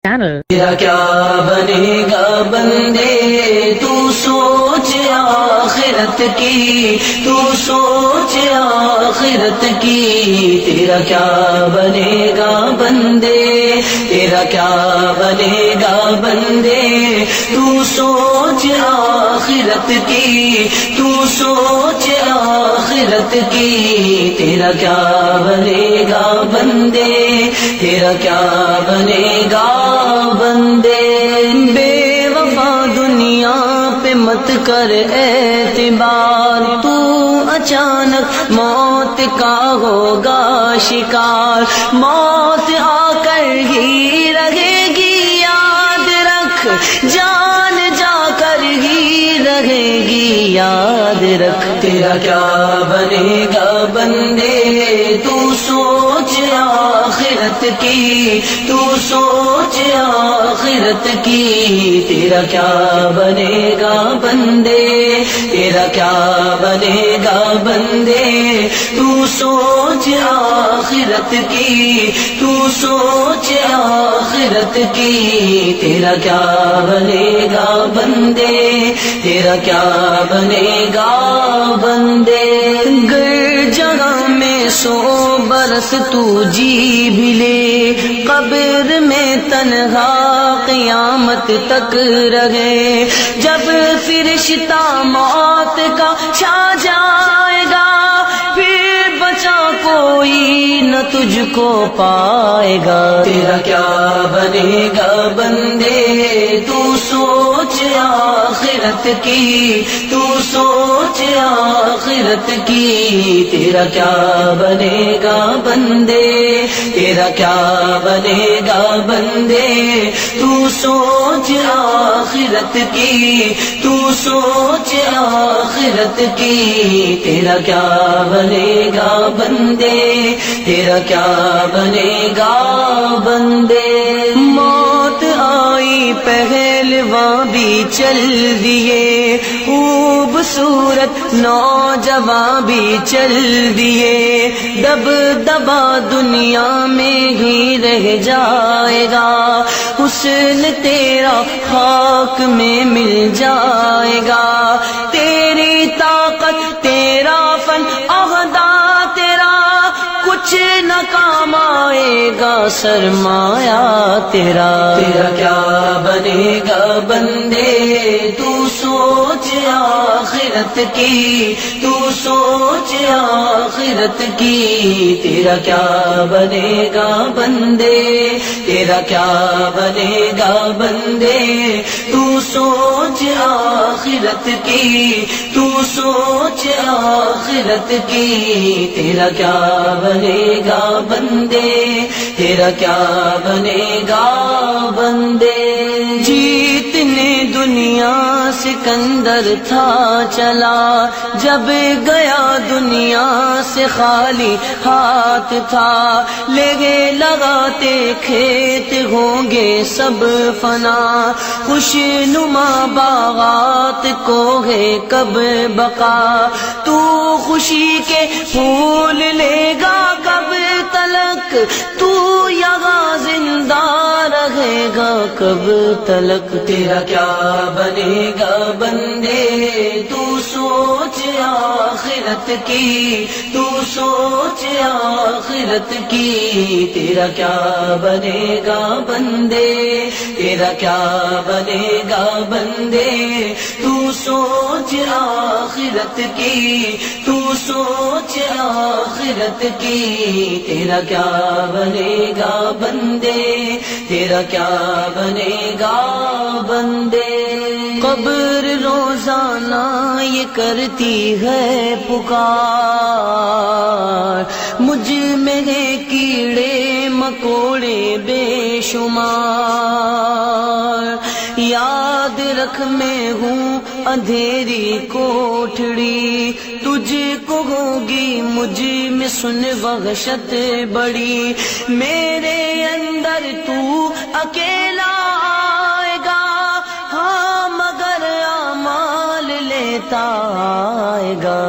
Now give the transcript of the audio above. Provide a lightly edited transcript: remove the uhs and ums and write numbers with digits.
channel. تیرا کیا بنے گا بندے تو سوچ آخرت کی، تو سوچ آخرت کی. تیرا کیا بنے گا بندے، تیرا کیا بنے گا بندے تو سوچ آخرت کی، تو سوچ آخرت کی. تیرا کیا بنے گا بندے، تیرا کیا بنے گا بندے. بے وفا دنیا پہ مت کر اعتبار، تو اچانک موت کا ہوگا شکار. موت آ کر ہی رہے گی، یاد رکھ جان جا کر ہی رہے گی، یاد رکھ. تیرا کیا بنے گا بندے تو سوچ آخرت کی، تو سوچ آخرت کی. تیرا کیا بنے گا بندے، تیرا کیا بنے گا بندے تو سوچ آخرت کی، تو سوچ آخرت کی. تیرا کیا بنے گا بندے، تیرا کیا بنے گا بندے. گر جگہ میں 100 برس تو جی بھی لے، قبر میں تنہا قیامت تک رہے. جب فرشتہ موت کا چھا جائے گا، پھر بچا کوئی نہ تجھ کو پائے گا. تیرا کیا بنے گا بندے تو سوچ آخرت کی، تو سوچ آخرت کی. تیرا کیا بنے گا بندے، تیرا کیا بنے گا بندے تو سوچ آخرت کی، تو سوچ آخرت کی. تیرا کیا بنے گا بندے، تیرا کیا بنے گا بندے. موت آئی پہلواں بھی چل دیے، خوبصورت نوجوان بھی چل دیے. دب دبا دنیا میں ہی رہ جائے گا، حسن تیرا خاک میں مل جائے گا. تیری طاقت تیرا فن عہدہ تیرا کچھ نہ کام آئے گا، سرمایہ تیرا. تیرا کیا بنے گا بندے تو سوچ آخرت کی، تو سوچ آخرت کی. تیرا کیا بنے گا بندے، تیرا کیا بنے گا بندے تو سوچ آخرت کی، تو سوچ آخرت کی. تیرا کیا بنے گا بندے، تیرا کیا بنے گا بندے. جیتنے دنیا سکندر تھا چلا، جب گیا دنیا سے خالی ہاتھ تھا. لگے لگاتے کھیت ہوں گے سب فنا، خوش نما باغات کو ہے کب بقا. تو خوشی کے پھول لے گا کب تلک، تو یہاں زندہ رہے گا کب تلک. تیرا کیا بنے گا بندے تو سوچ آخرت کی، تو سوچ آخرت کی. تیرا کیا بنے گا بندے، تیرا کیا بنے گا بندے تو سوچ آخرت کی، تو سوچ آخرت کی. تیرا کیا بنے گا بندے، تیرا کیا بنے گا بندے. قبر روزانہ یہ کرتی ہے پکار، مجھ میں ہے کیڑے مکوڑے بے شمار. یاد رکھ میں ہوں اندھیری کوٹھڑی، تجھ کو ہوگی مجھ میں سن وحشت بڑی. میرے اندر تو اکیلا آئے گا، ہاں مگر اعمال لیتا آئے گا.